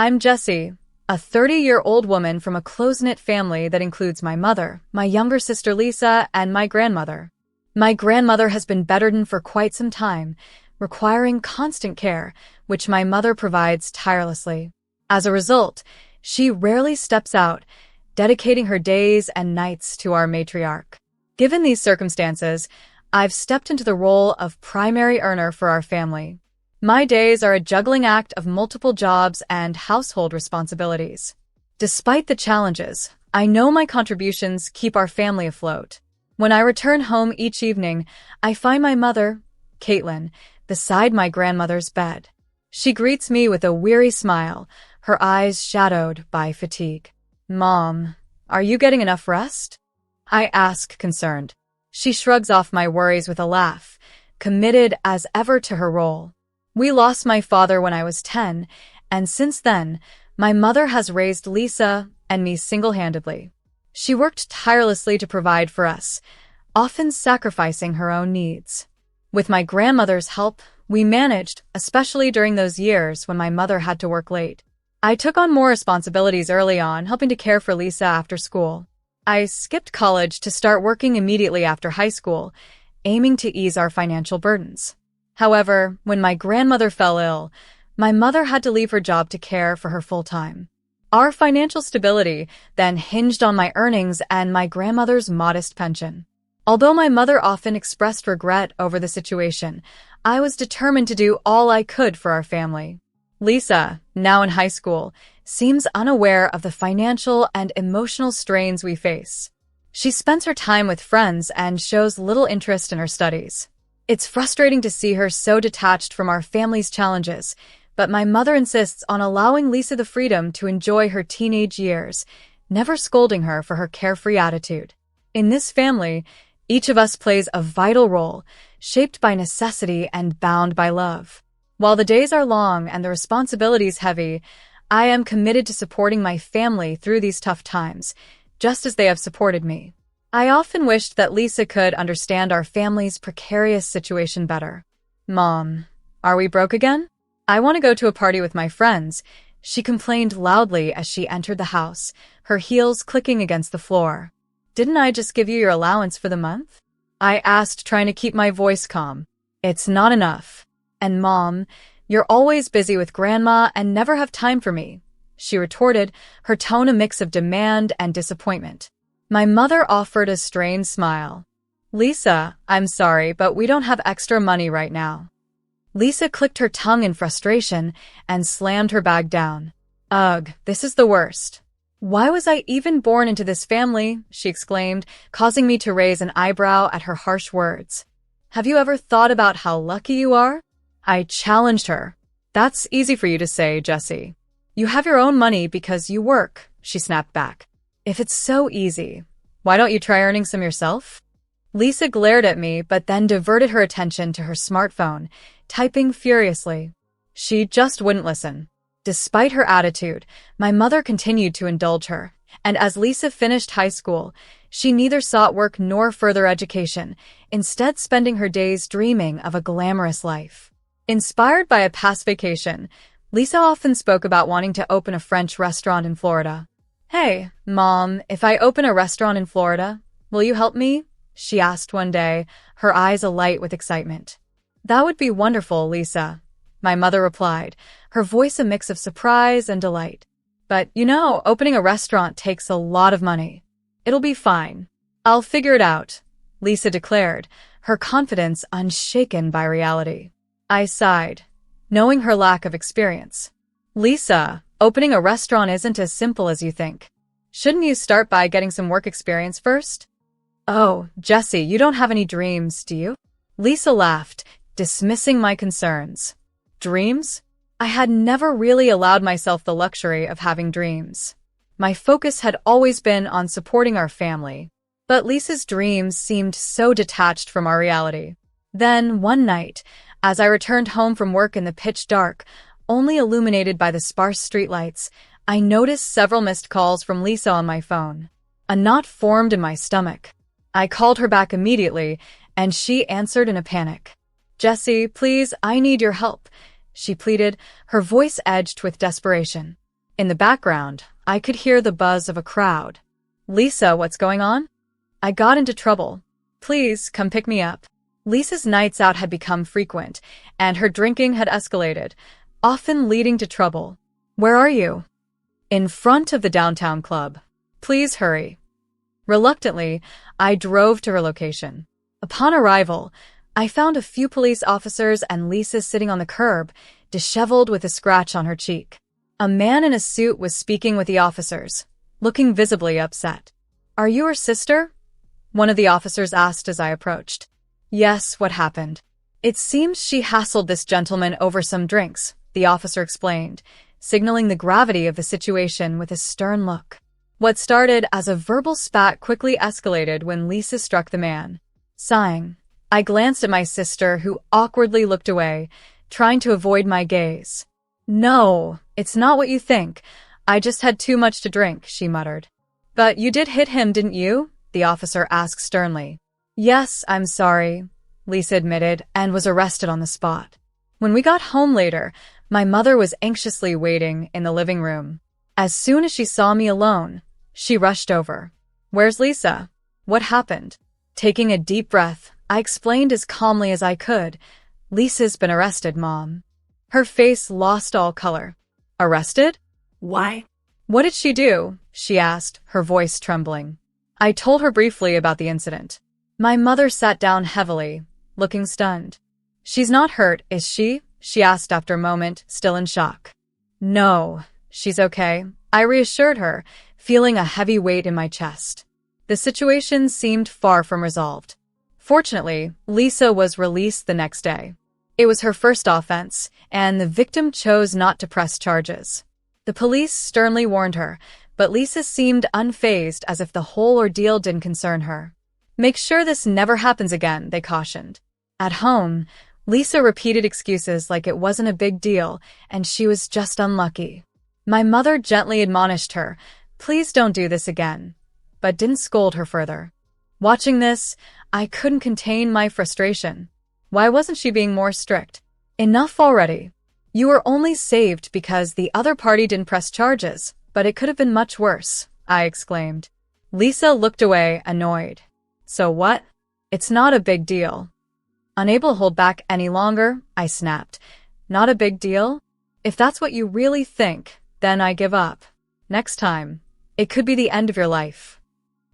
I'm Jessie, a 30-year-old woman from a close-knit family that includes my mother, my younger sister Lisa, and my grandmother. My grandmother has been bedridden for quite some time, requiring constant care, which my mother provides tirelessly. As a result, she rarely steps out, dedicating her days and nights to our matriarch. Given these circumstances, I've stepped into the role of primary earner for our family. My days are a juggling act of multiple jobs and household responsibilities. Despite the challenges, I know my contributions keep our family afloat. When I return home each evening, I find my mother, Caitlin, beside my grandmother's bed. She greets me with a weary smile, her eyes shadowed by fatigue. "Mom, are you getting enough rest?" I ask, concerned. She shrugs off my worries with a laugh, committed as ever to her role. We lost my father when I was 10, and since then, my mother has raised Lisa and me single-handedly. She worked tirelessly to provide for us, often sacrificing her own needs. With my grandmother's help, we managed, especially during those years when my mother had to work late. I took on more responsibilities early on, helping to care for Lisa after school. I skipped college to start working immediately after high school, aiming to ease our financial burdens. However, when my grandmother fell ill, my mother had to leave her job to care for her full-time. Our financial stability then hinged on my earnings and my grandmother's modest pension. Although my mother often expressed regret over the situation, I was determined to do all I could for our family. Lisa, now in high school, seems unaware of the financial and emotional strains we face. She spends her time with friends and shows little interest in her studies. It's frustrating to see her so detached from our family's challenges, but my mother insists on allowing Lisa the freedom to enjoy her teenage years, never scolding her for her carefree attitude. In this family, each of us plays a vital role, shaped by necessity and bound by love. While the days are long and the responsibilities heavy, I am committed to supporting my family through these tough times, just as they have supported me. I often wished that Lisa could understand our family's precarious situation better. "Mom, are we broke again? I want to go to a party with my friends," she complained loudly as she entered the house, her heels clicking against the floor. "Didn't I just give you your allowance for the month?" I asked, trying to keep my voice calm. "It's not enough. And Mom, you're always busy with Grandma and never have time for me," she retorted, her tone a mix of demand and disappointment. My mother offered a strained smile. "Lisa, I'm sorry, but we don't have extra money right now." Lisa clicked her tongue in frustration and slammed her bag down. "Ugh, this is the worst. Why was I even born into this family?" she exclaimed, causing me to raise an eyebrow at her harsh words. "Have you ever thought about how lucky you are?" I challenged her. "That's easy for you to say, Jessie. You have your own money because you work," she snapped back. "If it's so easy, why don't you try earning some yourself?" Lisa glared at me, but then diverted her attention to her smartphone, typing furiously. She just wouldn't listen. Despite her attitude, my mother continued to indulge her, and as Lisa finished high school, she neither sought work nor further education, instead spending her days dreaming of a glamorous life. Inspired by a past vacation, Lisa often spoke about wanting to open a French restaurant in Florida. "Hey, Mom, if I open a restaurant in Florida, will you help me?" she asked one day, her eyes alight with excitement. "That would be wonderful, Lisa," my mother replied, her voice a mix of surprise and delight. "But, opening a restaurant takes a lot of money." "It'll be fine. I'll figure it out," Lisa declared, her confidence unshaken by reality. I sighed, knowing her lack of experience. "Lisa, opening a restaurant isn't as simple as you think. Shouldn't you start by getting some work experience first?" "Oh, Jessie, you don't have any dreams, do you?" Lisa laughed, dismissing my concerns. Dreams? I had never really allowed myself the luxury of having dreams. My focus had always been on supporting our family, but Lisa's dreams seemed so detached from our reality. Then, one night, as I returned home from work in the pitch dark, only illuminated by the sparse streetlights, I noticed several missed calls from Lisa on my phone. A knot formed in my stomach. I called her back immediately, and she answered in a panic. "Jessie, please, I need your help," she pleaded, her voice edged with desperation. In the background, I could hear the buzz of a crowd. Lisa, what's going on? I got into trouble. Please, come pick me up. Lisa's nights out had become frequent, and her drinking had escalated, often leading to trouble. Where are you? In front of the downtown club. Please hurry. Reluctantly, I drove to her location. Upon arrival, I found a few police officers and Lisa sitting on the curb, disheveled with a scratch on her cheek. A man in a suit was speaking with the officers, looking visibly upset. Are you her sister? One of the officers asked as I approached. Yes, what happened? It seems she hassled this gentleman over some drinks, the officer explained, signaling the gravity of the situation with a stern look. What started as a verbal spat quickly escalated when Lisa struck the man. Sighing, I glanced at my sister, who awkwardly looked away, trying to avoid my gaze. No, it's not what you think. I just had too much to drink, she muttered. But you did hit him, didn't you? The officer asked sternly. Yes, I'm sorry, Lisa admitted and was arrested on the spot. When we got home later, my mother was anxiously waiting in the living room. As soon as she saw me alone, she rushed over. Where's Lisa? What happened? Taking a deep breath, I explained as calmly as I could. Lisa's been arrested, Mom. Her face lost all color. Arrested? Why? What did she do? She asked, her voice trembling. I told her briefly about the incident. My mother sat down heavily, looking stunned. She's not hurt, is she? She asked after a moment, still in shock. No, she's okay, I reassured her, feeling a heavy weight in my chest. The situation seemed far from resolved. Fortunately, Lisa was released the next day. It was her first offense, and the victim chose not to press charges. The police sternly warned her, but Lisa seemed unfazed, as if the whole ordeal didn't concern her. Make sure this never happens again, they cautioned. At home, Lisa repeated excuses like it wasn't a big deal and she was just unlucky. My mother gently admonished her, please don't do this again, but didn't scold her further. Watching this, I couldn't contain my frustration. Why wasn't she being more strict? Enough already. You were only saved because the other party didn't press charges, but it could have been much worse, I exclaimed. Lisa looked away, annoyed. So what? It's not a big deal. Unable to hold back any longer, I snapped. Not a big deal? If that's what you really think, then I give up. Next time, it could be the end of your life.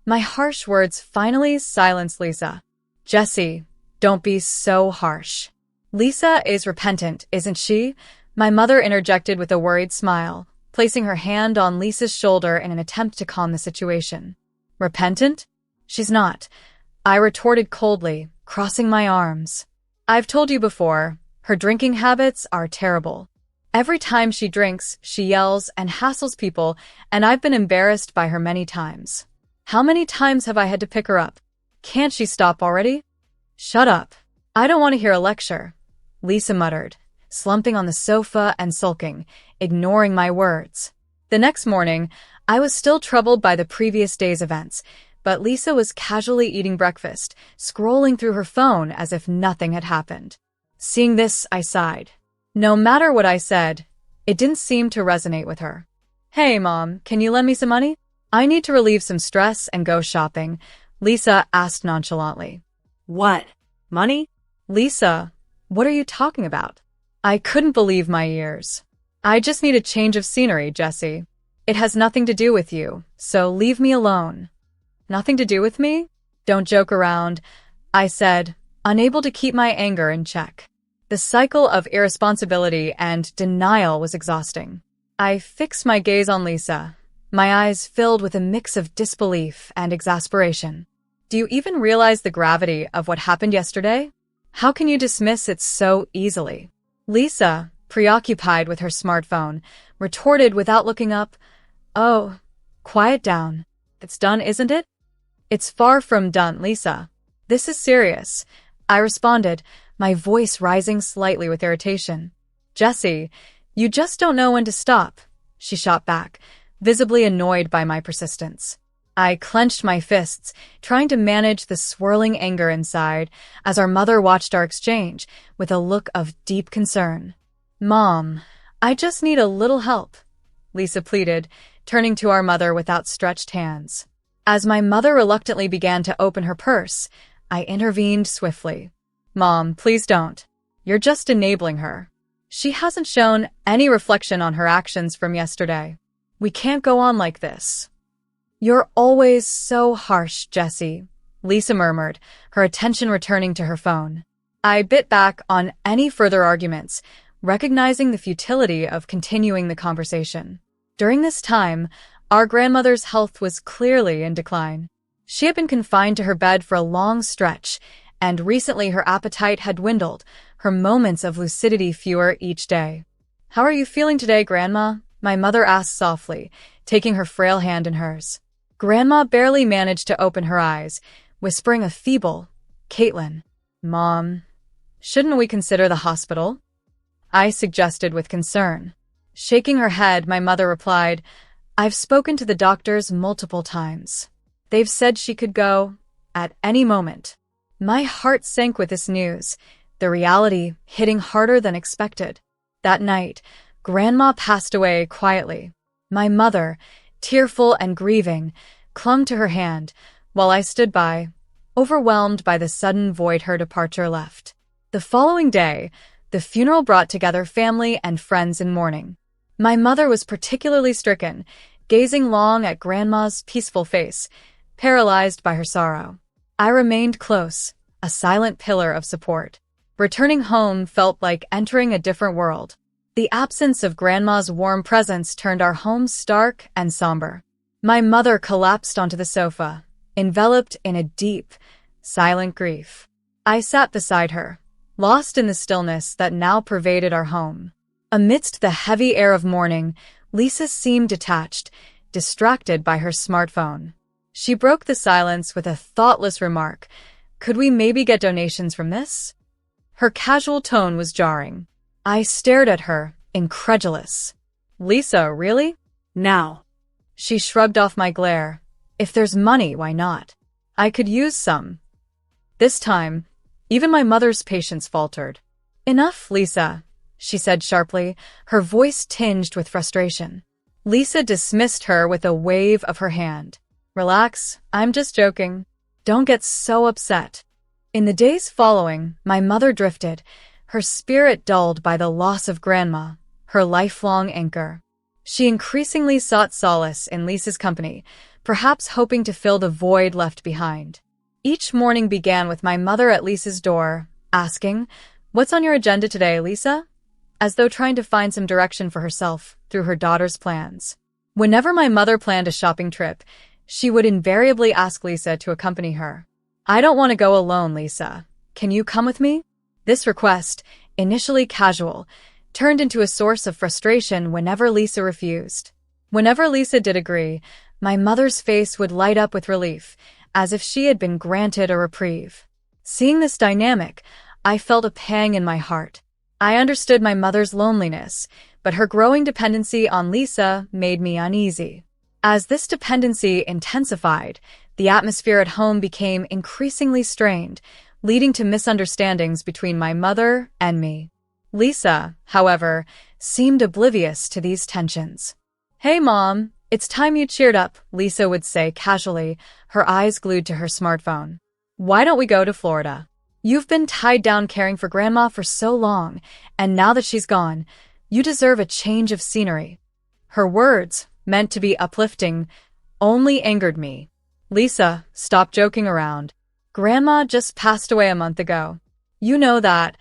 My harsh words finally silenced Lisa. Jessie, don't be so harsh. Lisa is repentant, isn't she? My mother interjected with a worried smile, placing her hand on Lisa's shoulder in an attempt to calm the situation. Repentant? She's not, I retorted coldly, crossing my arms. I've told you before, her drinking habits are terrible. Every time she drinks, she yells and hassles people, and I've been embarrassed by her many times. How many times have I had to pick her up? Can't she stop already? Shut up. I don't want to hear a lecture, Lisa muttered, slumping on the sofa and sulking, ignoring my words. The next morning, I was still troubled by the previous day's events, but Lisa was casually eating breakfast, scrolling through her phone as if nothing had happened. Seeing this, I sighed. No matter what I said, it didn't seem to resonate with her. Hey, Mom, can you lend me some money? I need to relieve some stress and go shopping, Lisa asked nonchalantly. What? Money? Lisa, what are you talking about? I couldn't believe my ears. I just need a change of scenery, Jessie. It has nothing to do with you, so leave me alone. Nothing to do with me? Don't joke around, I said, unable to keep my anger in check. The cycle of irresponsibility and denial was exhausting. I fixed my gaze on Lisa, my eyes filled with a mix of disbelief and exasperation. Do you even realize the gravity of what happened yesterday? How can you dismiss it so easily? Lisa, preoccupied with her smartphone, retorted without looking up, Oh, quiet down. It's done, isn't it? It's far from done, Lisa. This is serious, I responded, my voice rising slightly with irritation. Jessie, you just don't know when to stop, she shot back, visibly annoyed by my persistence. I clenched my fists, trying to manage the swirling anger inside as our mother watched our exchange with a look of deep concern. Mom, I just need a little help. Lisa pleaded, turning to our mother with outstretched hands. As my mother reluctantly began to open her purse, I intervened swiftly. Mom, please don't. You're just enabling her. She hasn't shown any reflection on her actions from yesterday. We can't go on like this. You're always so harsh, Jessie, Lisa murmured, her attention returning to her phone. I bit back on any further arguments, recognizing the futility of continuing the conversation. During this time, our grandmother's health was clearly in decline. She had been confined to her bed for a long stretch, and recently her appetite had dwindled, her moments of lucidity fewer each day. How are you feeling today, Grandma? My mother asked softly, taking her frail hand in hers. Grandma barely managed to open her eyes, whispering a feeble, "Caitlin." Mom, shouldn't we consider the hospital? I suggested with concern. Shaking her head, my mother replied, I've spoken to the doctors multiple times. They've said she could go at any moment. My heart sank with this news, the reality hitting harder than expected. That night, Grandma passed away quietly. My mother, tearful and grieving, clung to her hand, while I stood by, overwhelmed by the sudden void her departure left. The following day, the funeral brought together family and friends in mourning. My mother was particularly stricken, gazing long at Grandma's peaceful face, paralyzed by her sorrow. I remained close, a silent pillar of support. Returning home felt like entering a different world. The absence of Grandma's warm presence turned our home stark and somber. My mother collapsed onto the sofa, enveloped in a deep, silent grief. I sat beside her, lost in the stillness that now pervaded our home. Amidst the heavy air of mourning, Lisa seemed detached, distracted by her smartphone. She broke the silence with a thoughtless remark. Could we maybe get donations from this? Her casual tone was jarring. I stared at her, incredulous. Lisa, really? Now. She shrugged off my glare. If there's money, why not? I could use some. This time, even my mother's patience faltered. Enough, Lisa, she said sharply, her voice tinged with frustration. Lisa dismissed her with a wave of her hand. Relax, I'm just joking. Don't get so upset. In the days following, my mother drifted, her spirit dulled by the loss of Grandma, her lifelong anchor. She increasingly sought solace in Lisa's company, perhaps hoping to fill the void left behind. Each morning began with my mother at Lisa's door, asking, "What's on your agenda today, Lisa?" as though trying to find some direction for herself through her daughter's plans. Whenever my mother planned a shopping trip, she would invariably ask Lisa to accompany her. I don't want to go alone, Lisa. Can you come with me? This request, initially casual, turned into a source of frustration whenever Lisa refused. Whenever Lisa did agree, my mother's face would light up with relief, as if she had been granted a reprieve. Seeing this dynamic, I felt a pang in my heart. I understood my mother's loneliness, but her growing dependency on Lisa made me uneasy. As this dependency intensified, the atmosphere at home became increasingly strained, leading to misunderstandings between my mother and me. Lisa, however, seemed oblivious to these tensions. "Hey, Mom, it's time you cheered up," Lisa would say casually, her eyes glued to her smartphone. "Why don't we go to Florida? You've been tied down caring for Grandma for so long, and now that she's gone, you deserve a change of scenery." Her words, meant to be uplifting, only angered me. "Lisa, stop joking around. Grandma just passed away a month ago. You know that,"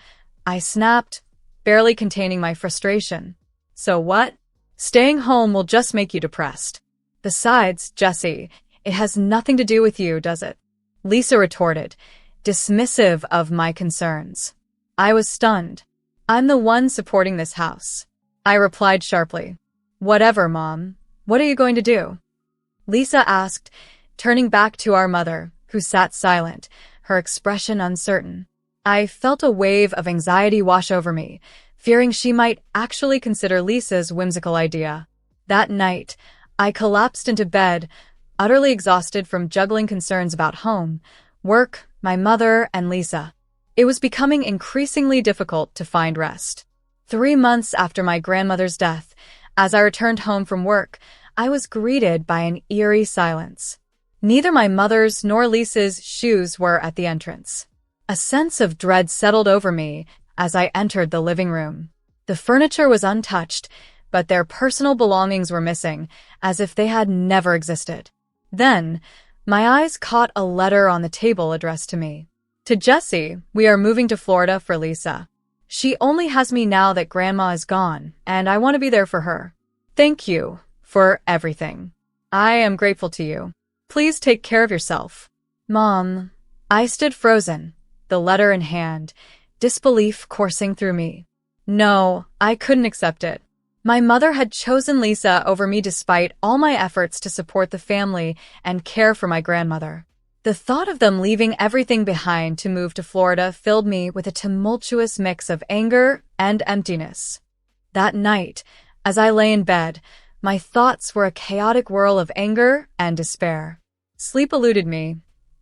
I snapped, barely containing my frustration. "So what? Staying home will just make you depressed. Besides, Jessie, it has nothing to do with you, does it?" Lisa retorted, dismissive of my concerns. I was stunned. "I'm the one supporting this house," I replied sharply. "Whatever, Mom. What are you going to do?" Lisa asked, turning back to our mother, who sat silent, her expression uncertain. I felt a wave of anxiety wash over me, fearing she might actually consider Lisa's whimsical idea. That night, I collapsed into bed, utterly exhausted from juggling concerns about home, work, my mother, and Lisa. It was becoming increasingly difficult to find rest. 3 months after my grandmother's death, As I returned home from work, I was greeted by an eerie silence. Neither my mother's nor Lisa's shoes were at the entrance. A sense of dread settled over me as I entered the living room. The furniture was untouched, but their personal belongings were missing, as if they had never existed. Then, my eyes caught a letter on the table addressed to me. To Jessie, we are moving to Florida for Lisa. She only has me now that Grandma is gone, and I want to be there for her. Thank you for everything. I am grateful to you. Please take care of yourself. Mom. I stood frozen, the letter in hand, disbelief coursing through me. No, I couldn't accept it. My mother had chosen Lisa over me despite all my efforts to support the family and care for my grandmother. The thought of them leaving everything behind to move to Florida filled me with a tumultuous mix of anger and emptiness. That night, as I lay in bed, my thoughts were a chaotic whirl of anger and despair. Sleep eluded me.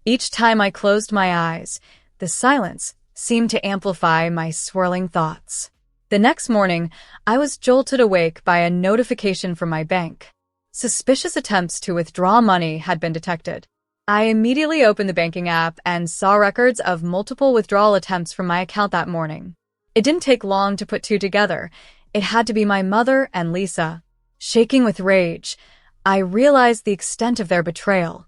Each time I closed my eyes, the silence seemed to amplify my swirling thoughts. The next morning, I was jolted awake by a notification from my bank. Suspicious attempts to withdraw money had been detected. I immediately opened the banking app and saw records of multiple withdrawal attempts from my account that morning. It didn't take long to put two together. It had to be my mother and Lisa. Shaking with rage, I realized the extent of their betrayal,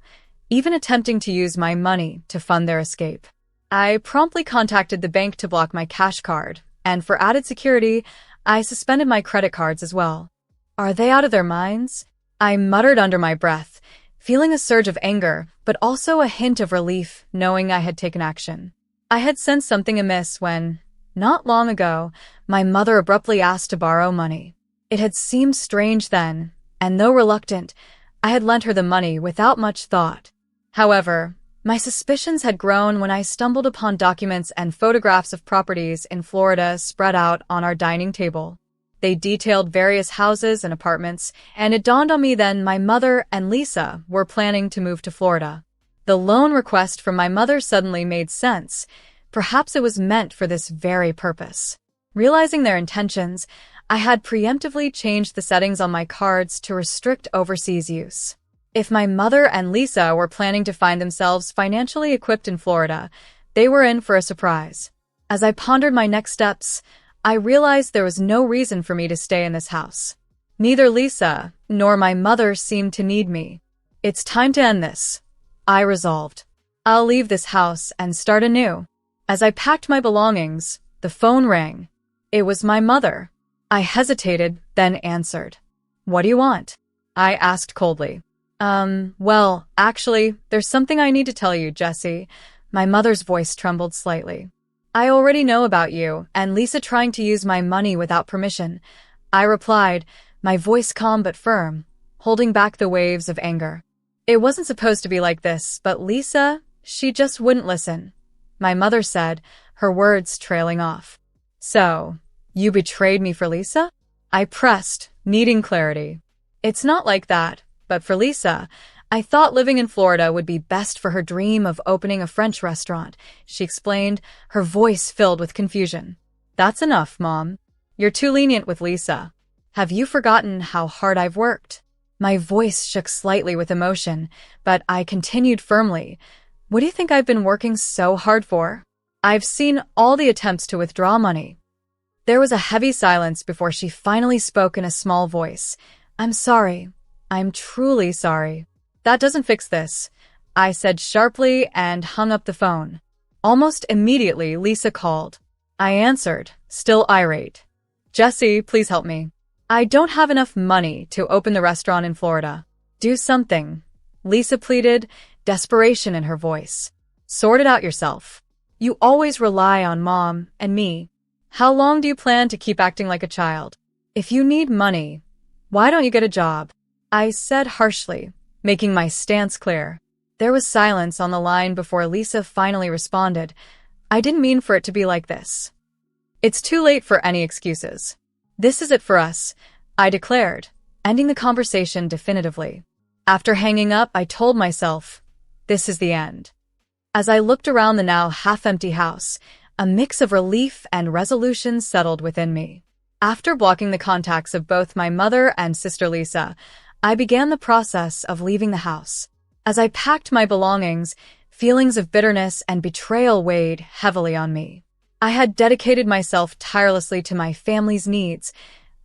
even attempting to use my money to fund their escape. I promptly contacted the bank to block my cash card, and for added security, I suspended my credit cards as well. Are they out of their minds? I muttered under my breath, feeling a surge of anger, but also a hint of relief knowing I had taken action. I had sensed something amiss when, not long ago, my mother abruptly asked to borrow money. It had seemed strange then, and though reluctant, I had lent her the money without much thought. However, my suspicions had grown when I stumbled upon documents and photographs of properties in Florida spread out on our dining table. They detailed various houses and apartments, and it dawned on me then my mother and Lisa were planning to move to Florida. The loan request from my mother suddenly made sense. Perhaps it was meant for this very purpose. Realizing their intentions, I had preemptively changed the settings on my cards to restrict overseas use. If my mother and Lisa were planning to find themselves financially equipped in Florida, they were in for a surprise. As I pondered my next steps, I realized there was no reason for me to stay in this house. Neither Lisa nor my mother seemed to need me. It's time to end this, I resolved. I'll leave this house and start anew. As I packed my belongings, the phone rang. It was my mother. I hesitated, then answered. What do you want? I asked coldly. Well, actually, there's something I need to tell you, Jessie. My mother's voice trembled slightly. I already know about you and Lisa trying to use my money without permission. I replied, my voice calm but firm, holding back the waves of anger. It wasn't supposed to be like this, but Lisa, she just wouldn't listen. My mother said, her words trailing off. So, you betrayed me for Lisa? I pressed, needing clarity. It's not like that. But for Lisa, I thought living in Florida would be best for her dream of opening a French restaurant, she explained, her voice filled with confusion. That's enough, Mom. You're too lenient with Lisa. Have you forgotten how hard I've worked? My voice shook slightly with emotion, but I continued firmly. What do you think I've been working so hard for? I've seen all the attempts to withdraw money. There was a heavy silence before she finally spoke in a small voice. I'm sorry. I'm truly sorry. That doesn't fix this, I said sharply and hung up the phone. Almost immediately, Lisa called. I answered, still irate. Jessie, please help me. I don't have enough money to open the restaurant in Florida. Do something, Lisa pleaded, desperation in her voice. Sort it out yourself. You always rely on Mom and me. How long do you plan to keep acting like a child? If you need money, why don't you get a job? I said harshly, making my stance clear. There was silence on the line before Lisa finally responded. I didn't mean for it to be like this. It's too late for any excuses. This is it for us, I declared, ending the conversation definitively. After hanging up, I told myself, this is the end. As I looked around the now half-empty house, a mix of relief and resolution settled within me. After blocking the contacts of both my mother and sister Lisa, I began the process of leaving the house. As I packed my belongings, feelings of bitterness and betrayal weighed heavily on me. I had dedicated myself tirelessly to my family's needs,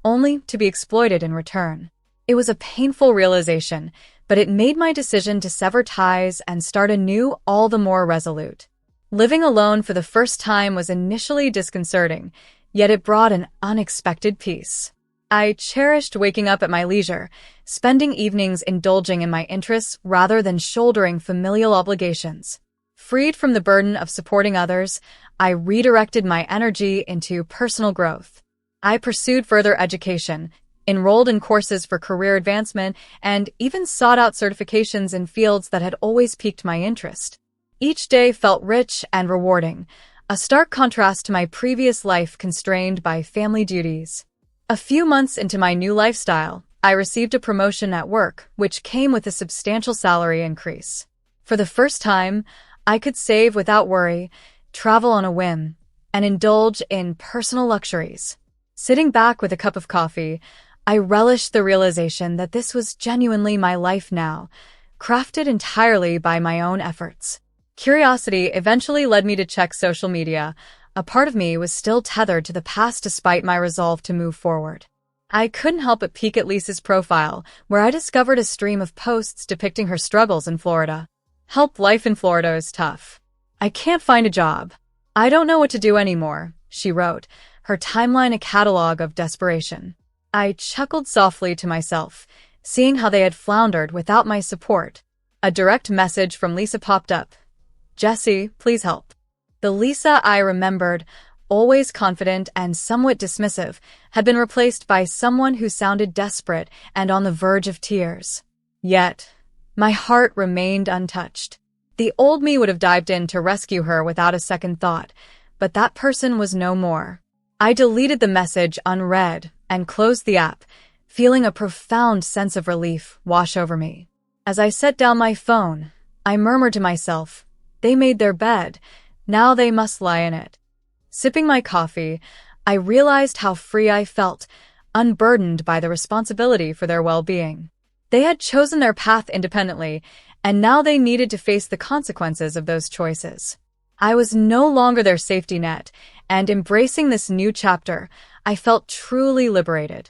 only to be exploited in return. It was a painful realization, but it made my decision to sever ties and start anew all the more resolute. Living alone for the first time was initially disconcerting, yet it brought an unexpected peace. I cherished waking up at my leisure, spending evenings indulging in my interests rather than shouldering familial obligations. Freed from the burden of supporting others, I redirected my energy into personal growth. I pursued further education, enrolled in courses for career advancement, and even sought out certifications in fields that had always piqued my interest. Each day felt rich and rewarding, a stark contrast to my previous life constrained by family duties. A few months into my new lifestyle, I received a promotion at work, which came with a substantial salary increase. For the first time, I could save without worry, travel on a whim, and indulge in personal luxuries. Sitting back with a cup of coffee, I relished the realization that this was genuinely my life now, crafted entirely by my own efforts. Curiosity eventually led me to check social media. A part of me was still tethered to the past despite my resolve to move forward. I couldn't help but peek at Lisa's profile, where I discovered a stream of posts depicting her struggles in Florida. "Help, life in Florida is tough. I can't find a job. I don't know what to do anymore," she wrote, her timeline a catalog of desperation. I chuckled softly to myself, seeing how they had floundered without my support. A direct message from Lisa popped up. "Jesse, please help." The Lisa I remembered, always confident and somewhat dismissive, had been replaced by someone who sounded desperate and on the verge of tears. Yet, my heart remained untouched. The old me would have dived in to rescue her without a second thought, but that person was no more. I deleted the message unread and closed the app, feeling a profound sense of relief wash over me. As I set down my phone, I murmured to myself, "They made their bed. Now they must lie in it." Sipping my coffee, I realized how free I felt, unburdened by the responsibility for their well-being. They had chosen their path independently, and now they needed to face the consequences of those choices. I was no longer their safety net, and embracing this new chapter, I felt truly liberated.